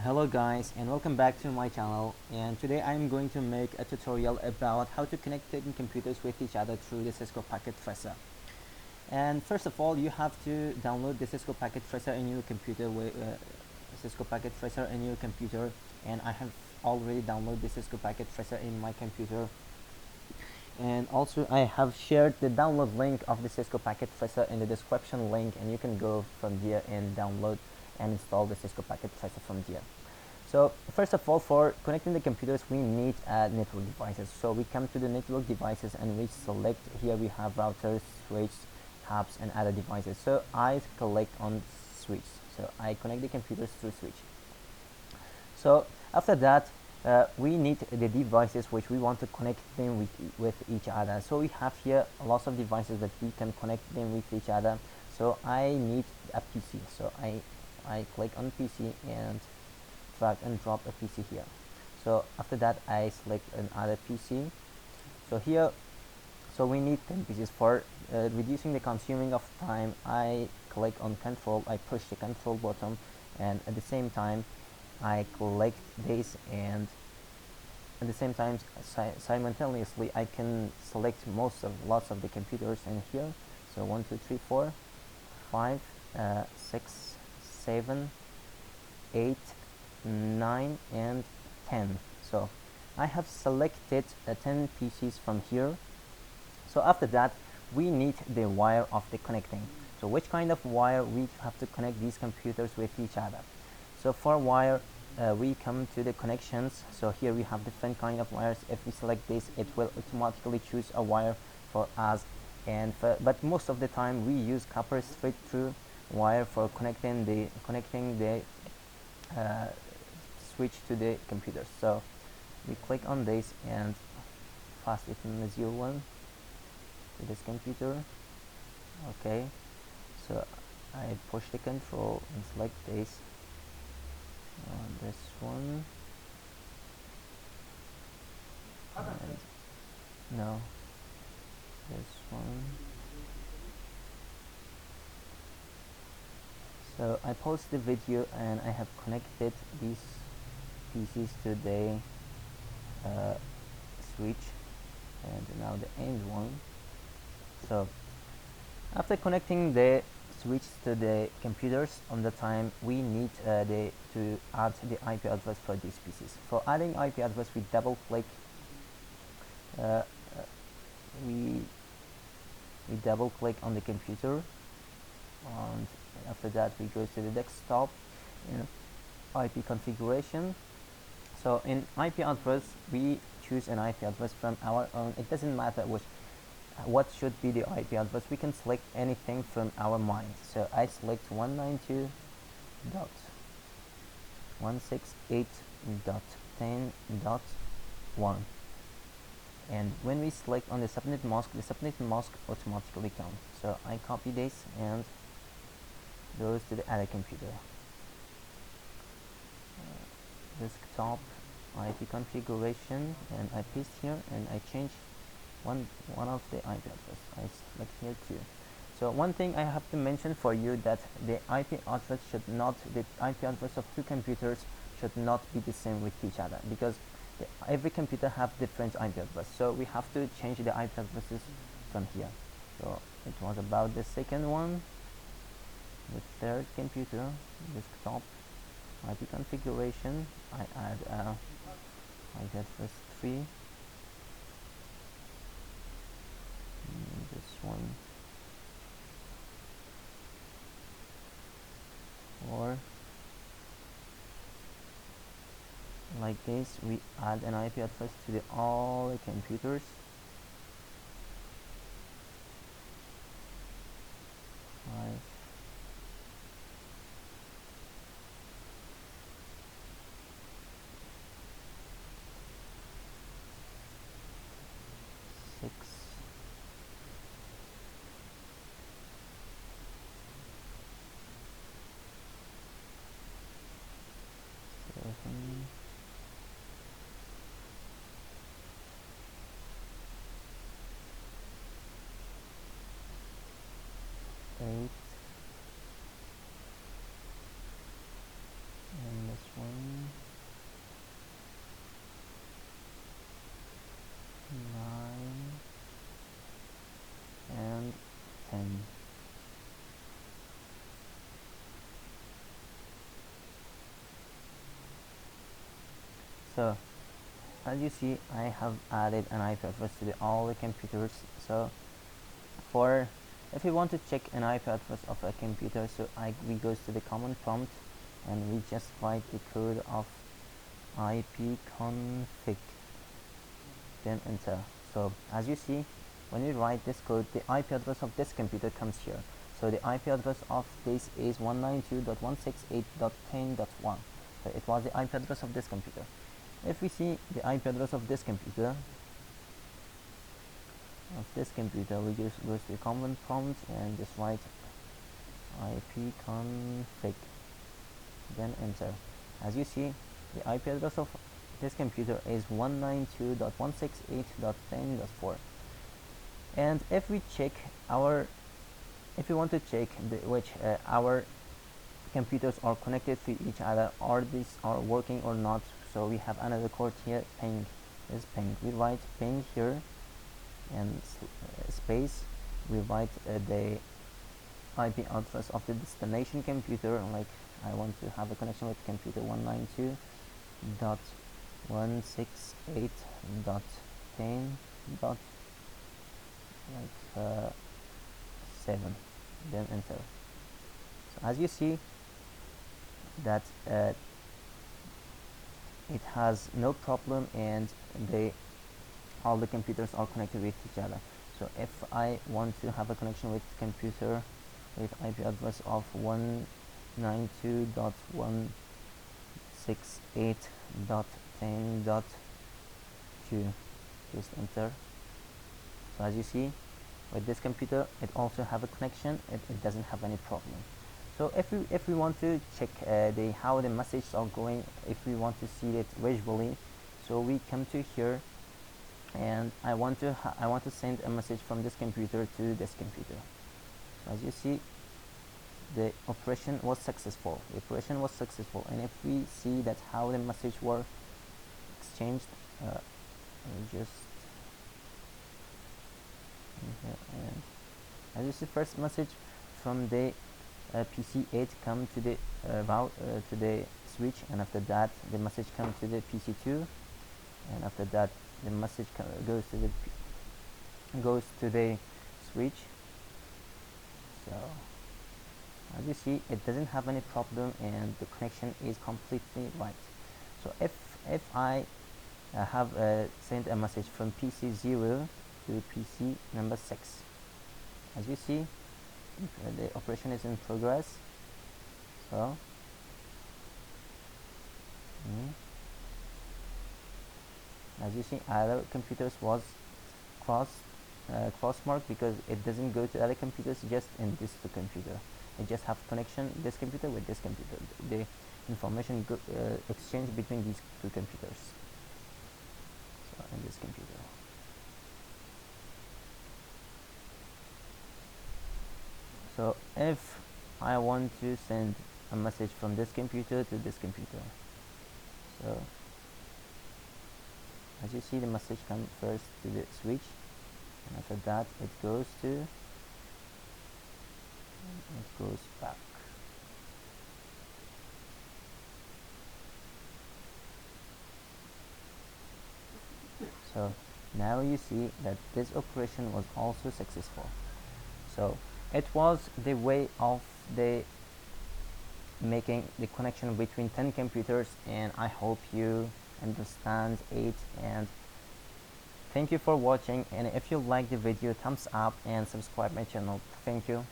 Hello guys, and welcome back to my channel, and today I'm going to make a tutorial about how to connect computers with each other through the Cisco Packet Tracer. And first of all, you have to download the Cisco Packet Tracer in your computer and I have already downloaded the Cisco Packet Tracer in my computer. And also I have shared the download link of the Cisco Packet Tracer in the description link, and you can go from there and download and install the Cisco Packet Tracer from there. So first of all, for connecting the computers, we need network devices. So we come to the network devices and we select, here we have routers, switch, hubs, and other devices. So I click on switch. So I connect the computers through switch. So after that, we need the devices which we want to connect them with each other. So we have here lots of devices that we can connect them with each other. So I need a PC. So I click on PC and drag and drop a PC here. So after that, I select another PC. So here, so we need 10 PCs. For reducing the consuming of time, I click on control, I push the control button, and at the same time I click this, and at the same time simultaneously I can select lots of the computers in here. So 1 2 3 4 5 6 7 8 9 and 10. So I have selected 10 PCs from here. So after that, we need the wire of the connecting. So which kind of wire we have to connect these computers with each other? So for wire, we come to the connections. So here we have different kind of wires. If we select this, it will automatically choose a wire for us, and but most of the time we use copper straight through wire for connecting the switch to the computer. So we click on this and pass it in the 01 to this computer. Okay, so I push the control and select this one, and no, this one. So I pause the video and I have connected these PCs to the switch, and now the end one. So after connecting the switch to the computers on the time, we need to add the IP address for these PCs. For adding IP address, we double click we double click on the computer, and after that we go to the desktop in IP configuration. So in IP address, we choose an IP address from our own. It doesn't matter what should be the IP address. We can select anything from our mind. So I select 192.168.10.1, and when we select on the subnet mask, the subnet mask automatically comes. So I copy this and goes to the other computer. Desktop IP configuration, and I paste here and I change one of the IP address. I select here too. So one thing I have to mention for you, that the IP address the IP address of two computers should not be the same with each other, because every computer have different IP address. So we have to change the IP addresses from here. So it was about the second one. The third computer, desktop IP configuration, I add IP address 3. This one 4. Like this, we add an IP address to all the computers. 5. 6. 7. 8. And this one So as you see, I have added an IP address to all the computers. So for if we want to check an IP address of a computer, so we goes to the command prompt and we just write the code of ipconfig, then enter. So as you see, when you write this code, the IP address of this computer comes here. So the IP address of this is 192.168.10.1. So it was the IP address of this computer. If we see the IP address of this computer, we just go to the command prompt and just write ipconfig, then enter. As you see, the IP address of this computer is 192.168.10.4. And if we want to check which our computers are connected to each other, or these are working or not, so we have another code here, ping. Is ping. We write ping here and space. We write the IP address of the destination computer, like I want to have a connection with computer 192.168.10. 7, then enter. So as you see that it has no problem, and all the computers are connected with each other. So if I want to have a connection with computer with IP address of 192.168.10.2, just enter. So as you see, with this computer it also have a connection, it doesn't have any problem. So if we want to check how the messages are going, if we want to see it visually, so we come to here, and I want to send a message from this computer to this computer. So as you see, the operation was successful. And if we see that how the message were exchanged, just here, and as you see, first message from the PC8 come to the to the switch, and after that the message come to the PC2, and after that the message goes to the switch. So as you see, it doesn't have any problem, and the connection is completely right. So if I have sent a message from PC0 to PC number 6, as you see, the operation is in progress. So as you see, other computers was cross marked because it doesn't go to other computers, just in this two computer. It just have connection this computer with this computer. The information exchange between these two computers. So in this computer. So if I want to send a message from this computer to this computer, so as you see, the message comes first to the switch, and after that it goes back. So now you see that this operation was also successful. So it was the way of making the connection between 10 computers, and I hope you understand it, and thank you for watching. And if you like the video, thumbs up and subscribe my channel. Thank you.